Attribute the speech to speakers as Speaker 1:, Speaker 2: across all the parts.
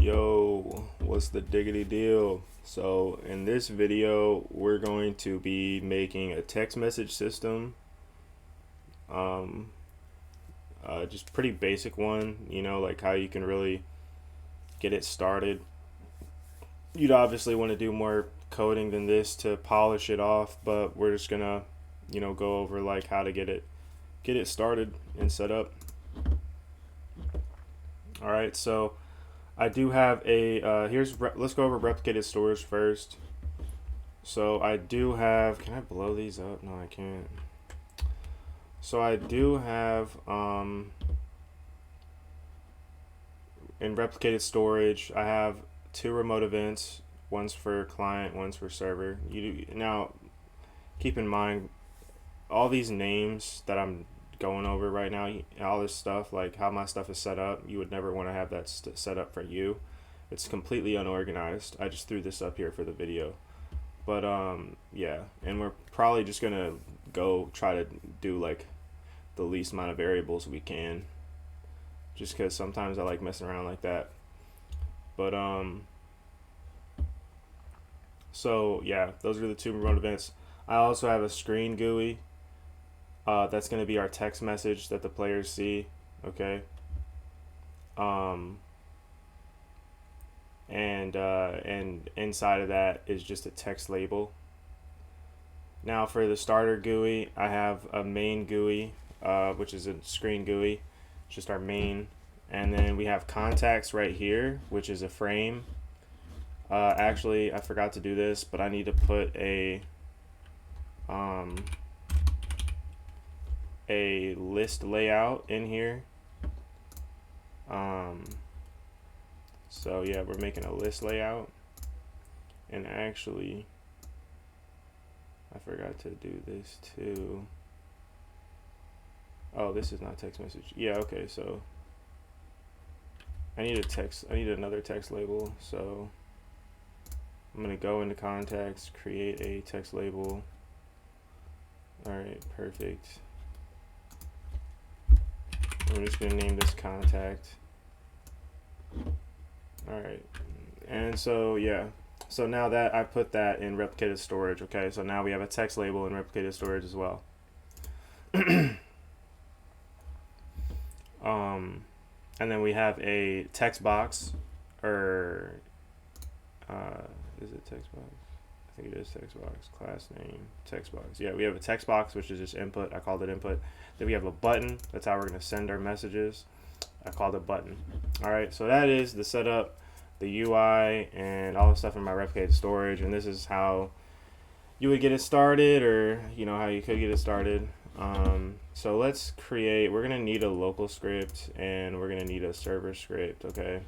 Speaker 1: Yo, what's the diggity deal? So in this video, we're going to be making a text message system. Um, just pretty basic one, like how you can really get it started. You'd obviously want to do more coding than this to polish it off, but we're just gonna, go over like how to get it started and set up. All right, so I do have a let's go over replicated storage first. So I do have, can I blow these up? No, I can't. So I do have in replicated storage, I have two remote events. One's for client, one's for server. Now keep in mind all these names that I'm going over right now, all this stuff, like how my stuff is set up, you would never want to have that set up for you. It's completely unorganized. I just threw this up here for the video. But yeah, and we're probably just gonna go try to do like the least amount of variables we can, just because sometimes I like messing around like that. But so yeah, those are the two remote events. I also have a screen GUI. That's going to be our text message that the players see, okay? And inside of that is just a text label. Now for the starter GUI, I have a main GUI, which is a screen GUI, just our main. And then we have contacts right here, which is a frame. Actually, I forgot to do this, but I need to put a list layout in here. So yeah, we're making a list layout, and actually I forgot to do this too. Oh, this is not text message. Yeah, okay, so I need another text label. So I'm gonna go into contacts, create a text label. All right, perfect. I'm just gonna name this contact. All right, and so yeah, so now that I put that in replicated storage, okay, so now we have a text label in replicated storage as well. And then we have a text box, or is it text box? I think it is text box. Class name, text box. Yeah, we have a text box, which is just input. I called it input. Then we have a button. That's how we're going to send our messages. I called it button. All right, so that is the setup, the UI, and all the stuff in my replicated storage. And this is how you would get it started, or how you could get it started. So let's create. We're going to need a local script, and we're going to need a server script. Okay.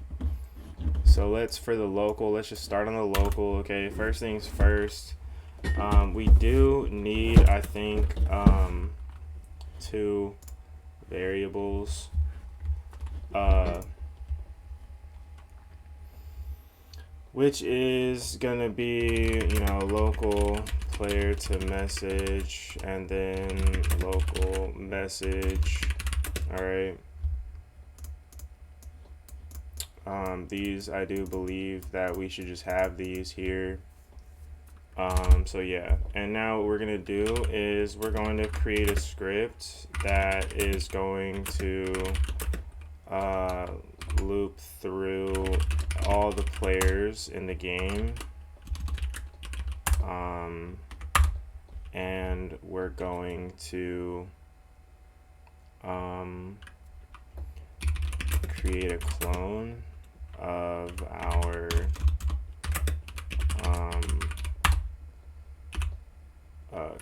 Speaker 1: So for the local, let's just start on the local. Okay, first things first, we do need, I think, two variables, which is gonna be, local player to message, and then local message. All right. These, I do believe that we should just have these here. So yeah, and now what we're gonna do is we're going to create a script that is going to loop through all the players in the game, and we're going to create a clone of our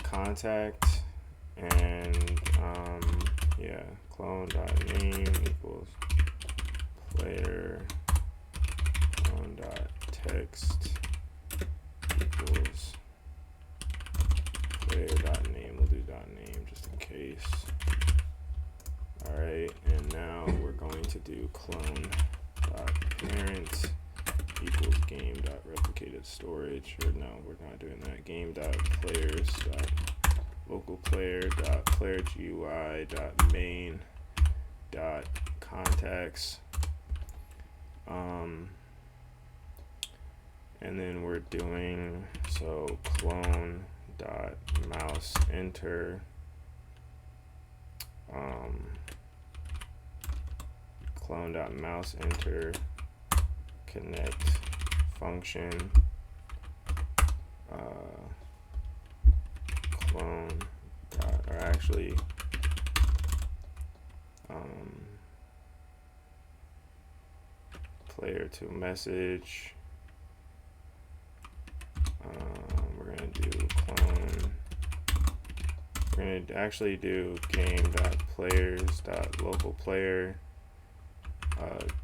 Speaker 1: contact, and yeah, clone.name equals player, clone.text equals player.name. We'll do .name just in case. All right, and now we're going to do clone.parent equals game.replicated storage, or no, we're not doing that. Game.players local player dot player GUI dot main dot contacts and then we're doing, so clone dot mouse enter clone dot mouse enter connect function clone dot, or actually player to message. We're gonna do clone. We're gonna actually do game.players.local player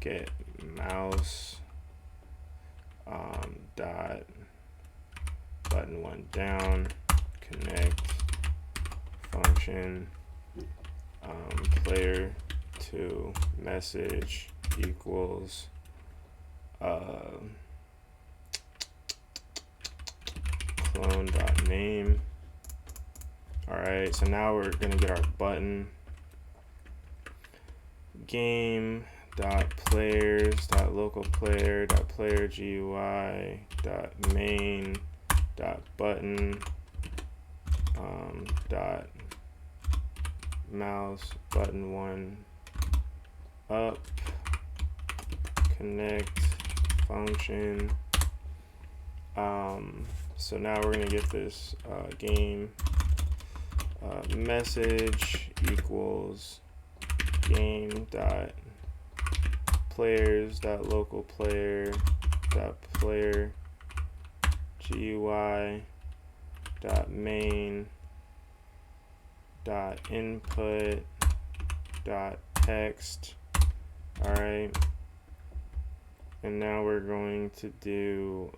Speaker 1: get mouse dot button one down connect function player to message equals clone dot name. All right, so now we're gonna get our button. Game dot players dot local player dot player GUI dot main dot button dot mouse button one up connect function. So now we're gonna get this game message equals game dot players dot local player dot player GUI dot main dot input dot text. All right, and now we're going to do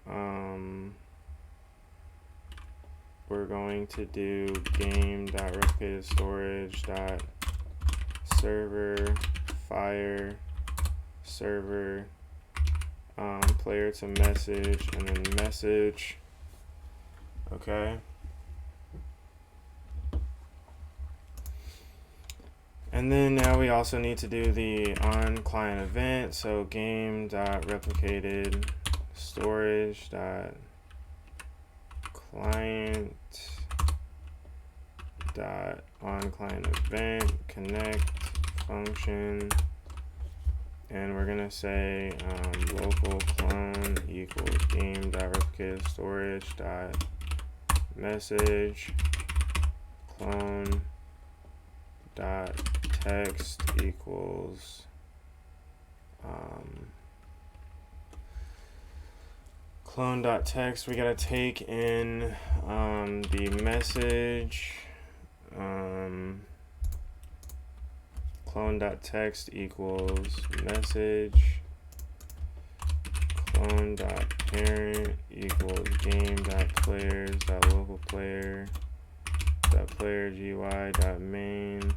Speaker 1: game dot replicated storage dot server fire server player to message and then message. Okay, and then now we also need to do the on client event. So game dot replicated storage dot client dot on client event connect function, and we're gonna say local clone equals game dot replicated storage dot message clone dot text equals clone dot text. We gotta take in the message clone dot text equals message clone dot parent equals game dot players dot local player dot player GUI dot main,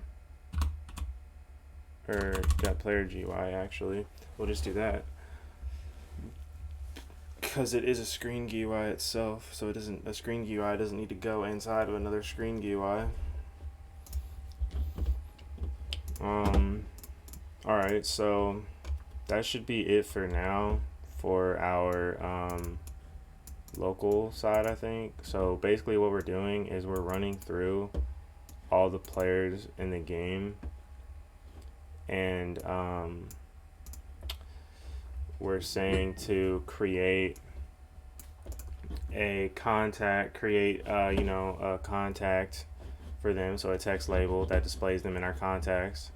Speaker 1: or dot player GUI. Actually, we'll just do that because it is a screen GUI itself, so a screen GUI doesn't need to go inside of another screen GUI. All right, so that should be it for now for our local side, I think. So basically what we're doing is we're running through all the players in the game, and we're saying to create a contact, a contact for them, so a text label that displays them in our contacts.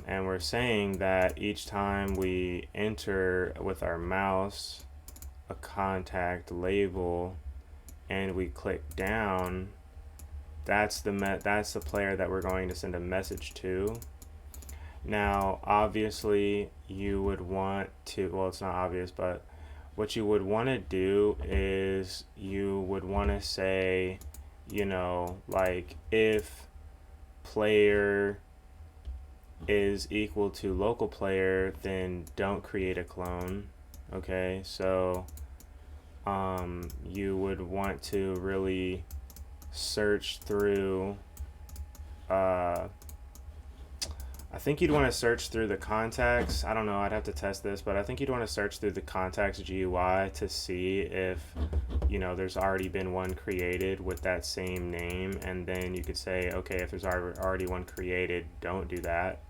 Speaker 1: And we're saying that each time we enter with our mouse a contact label and we click down, that's the player that we're going to send a message to. Now, obviously, you would want to, well, it's not obvious, but what you would want to do is you would want to say, like if player is equal to local player, then don't create a clone. Okay, so you would want to really search through I I think you'd want to search through the contacts. I don't know, I'd have to test this, but I think you'd want to search through the contacts GUI to see if, you know, there's already been one created with that same name, and then you could say, okay, if there's already one created, don't do that.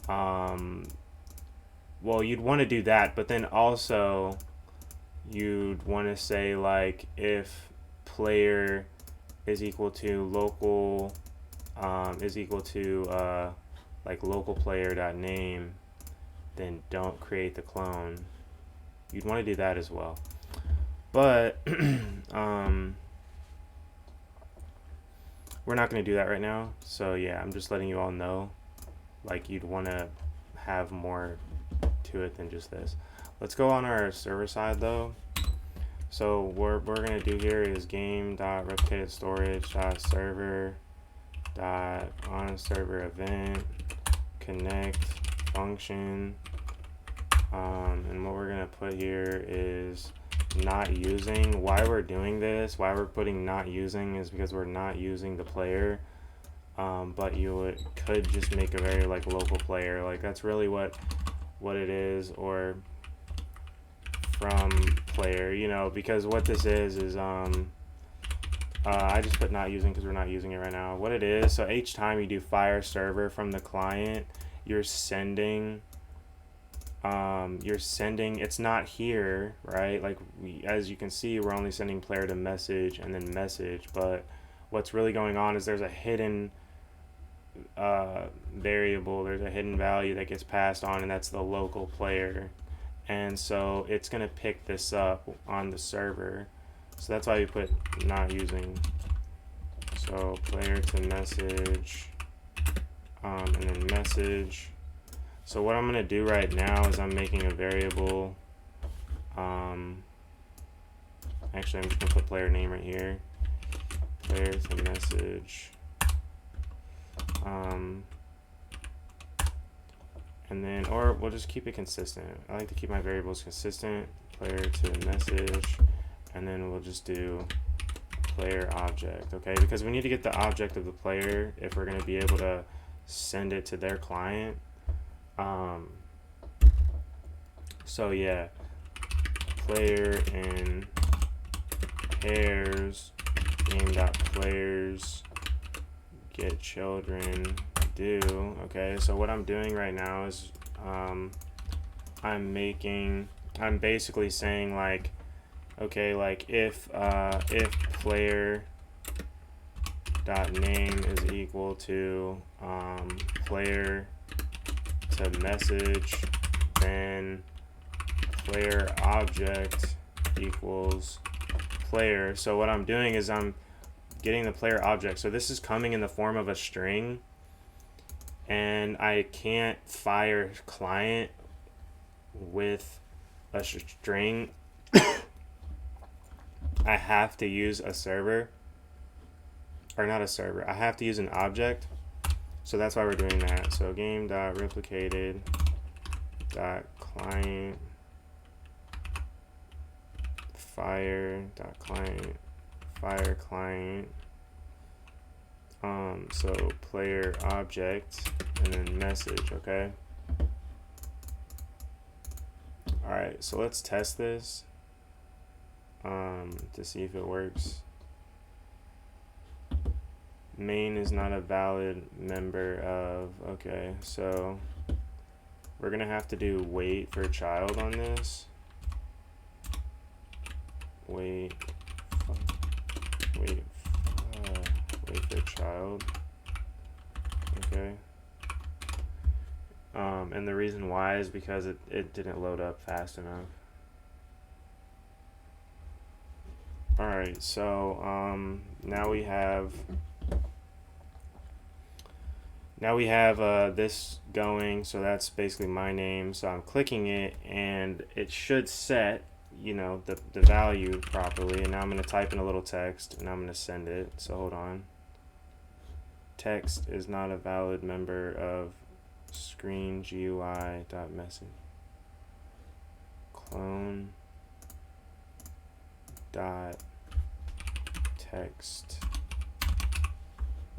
Speaker 1: Well, you'd want to do that, but then also you'd want to say, like, if player is equal to local, is equal to, like, local player.name, then don't create the clone. You'd want to do that as well. But we're not going to do that right now. So yeah, I'm just letting you all know, like, you'd want to have more to it than just this. Let's go on our server side though. So what we're going to do here is game.replicatedStorage.server.onServerEvent connect function, and what we're going to put here is not using. Why we're doing this, why we're putting not using, is because we're not using the player, but you could just make a very, like, local player, like that's really what it is, or from player, you know, because what this is I just put not using because we're not using it right now. What it is, so each time you do fire server from the client, you're sending, it's not here, right? Like, as you can see, we're only sending player to message and then message, but what's really going on is there's a hidden variable, there's a hidden value that gets passed on, and that's the local player. And so it's going to pick this up on the server. So that's why we put not using. So player to message, and then message. So what I'm going to do right now is I'm making a variable. Actually, I'm just going to put player name right here. Player to message. And then, or we'll just keep it consistent. I like to keep my variables consistent. Player to message, and then we'll just do player object, okay? Because we need to get the object of the player if we're going to be able to send it to their client. So yeah, player in pairs, game.players, get children, do. Okay, so what I'm doing right now is I'm basically saying, like, okay, like if player dot name is equal to player to message, then player object equals player. So what I'm doing is I'm getting the player object. So this is coming in the form of a string, and I can't fire client with a string. I have to use a server, or not a server, I have to use an object. So that's why we're doing that. So game.replicated.client fire.client fire client, so player object and then message, okay? Alright, so let's test this to see if it works. Main is not a valid member of, okay, so we're gonna have to do wait for child on this. Wait for child, okay. And the reason why is because it didn't load up fast enough. Alright, so now we have this going, so that's basically my name. So I'm clicking it and it should set, you know, the value properly, and now I'm going to type in a little text and I'm going to send it. So hold on. Text is not a valid member of screen GUI.message. Clone dot text.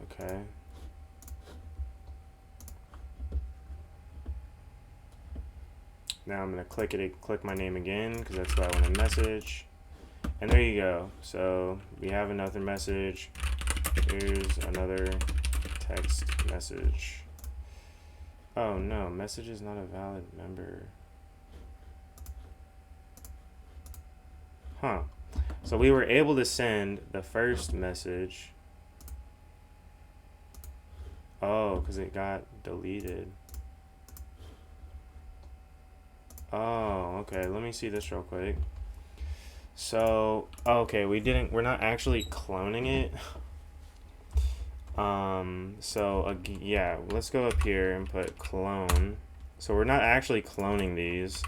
Speaker 1: Okay. Now I'm gonna click my name again because that's what I want to message. And there you go. So we have another message. Here's another text message. Oh no, message is not a valid member. Huh. So we were able to send the first message. Oh, because it got deleted. Oh, okay. Let me see this real quick. So, okay, we're not actually cloning it. Yeah, let's go up here and put clone. So we're not actually cloning these.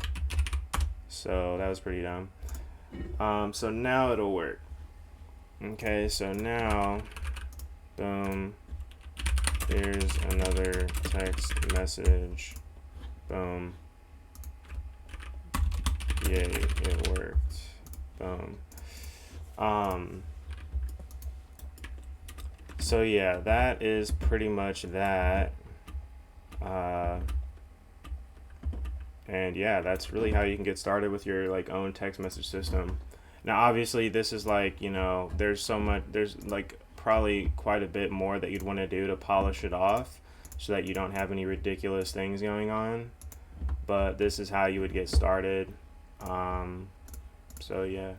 Speaker 1: So that was pretty dumb. So now it'll work. Okay, so now, boom, here's another text message. Boom. Yay, it worked. Boom. So yeah, that is pretty much that. And yeah, that's really how you can get started with your like own text message system. Now, obviously, this is like, you know, there's like probably quite a bit more that you'd want to do to polish it off so that you don't have any ridiculous things going on. But this is how you would get started. So yeah.